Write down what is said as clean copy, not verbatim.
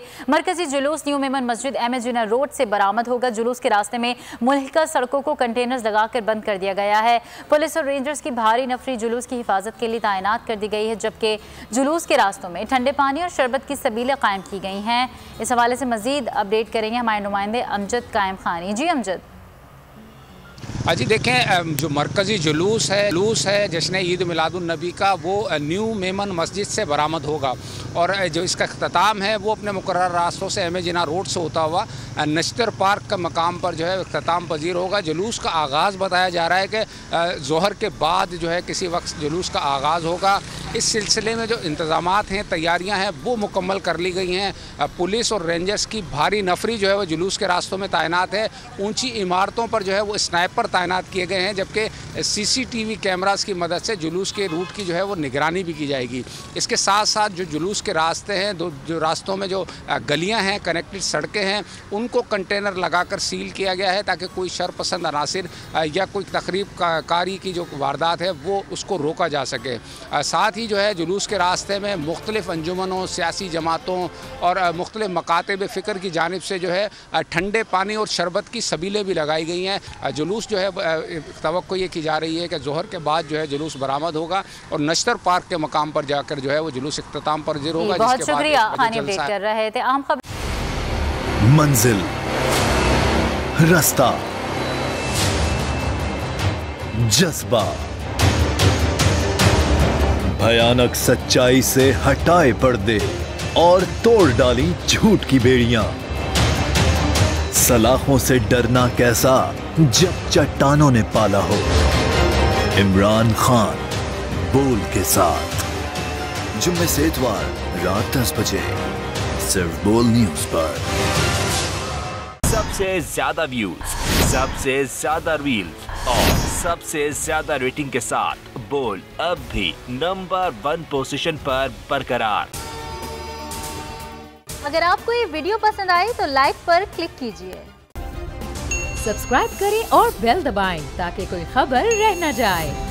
मरकजी जुलूस न्यू मेमन मस्जिद एमएजिना रोड से बरामद होगा। जुलूस के रास्ते में मुल्हिका सड़कों को कंटेनर्स लगाकर बंद कर दिया गया है। पुलिस और रेंजर्स की भारी नफरी जुलूस की हिफाजत के लिए तैनात कर दी गई है, जबकि जुलूस के रास्तों में ठंडे पानी और शरबत की सबीलें कायम की गई हैं। इस हवाले से मजीद अपडेट करेंगे हमारे नुमाइंदे अमजद कायम खानी। जी अमजद। जी देखें, जो मरकज़ी जुलूस है जश्न ईद मिलादुन नबी का, वो न्यू मेमन मस्जिद से बरामद होगा और जो इसका अख्ताम है वो अपने मुकर्रर रास्तों से एमएजिना रोड से होता हुआ नश्तर पार्क का मकाम पर जो है अख्ताम पजीर होगा। जुलूस का आगाज़ बताया जा रहा है कि ज़ोहर के बाद जो है किसी वक्त जुलूस का आगाज़ होगा। इस सिलसिले में जो इंतज़ामात हैं, तैयारियाँ हैं, वो मुकम्मल कर ली गई हैं। पुलिस और रेंजर्स की भारी नफरी जो है वो जुलूस के रास्तों में तैनात है। ऊँची इमारतों पर जो है वो स्नाइपर तैनात किए गए हैं, जबकि सीसीटीवी कैमरास की मदद से जुलूस के रूट की जो है वो निगरानी भी की जाएगी। इसके साथ साथ जो जुलूस के रास्ते हैं, जो रास्तों में जो गलियां हैं, कनेक्टेड सड़कें हैं, उनको कंटेनर लगाकर सील किया गया है ताकि कोई शरपसंद अनासिर या कोई तकरीब कारी की जो वारदात है वो उसको रोका जा सके। साथ ही जो है जुलूस के रास्ते में मुख्तलिफ अंजुमनों, सियासी जमातों और मुख्तलिफ मकातब फ़िक्र की जानिब से जो है ठंडे पानी और शरबत की सबीलें भी लगाई गई हैं। जुलूस जो है तवक्को ये की जा रही है कि जोहर के बाद जो है जुलूस बरामद होगा और नश्तर पार्क के मकाम पर जाकर जो है वो जुलूस इख्तिताम पज़ीर होगा। बहुत शुक्रिया खानी अपडेट कर रहे थे। आम खबर मंजिल, रास्ता, जज्बा, भयानक सच्चाई से हटाए पर्दे और तोड़ डाली झूठ की बेड़ियां। सलाखों से डरना कैसा जब चट्टानों ने पाला हो। इमरान खान बोल के साथ जुम्मे से इतवार रात 10 बजे सिर्फ बोल न्यूज पर। सबसे ज्यादा व्यूज, सबसे ज्यादा रील्स और सबसे ज्यादा रेटिंग के साथ बोल अब भी नंबर 1 पोजीशन पर बरकरार। अगर आपको ये वीडियो पसंद आई तो लाइक पर क्लिक कीजिए, सब्सक्राइब करें और बेल दबाएं ताकि कोई खबर रह न जाए।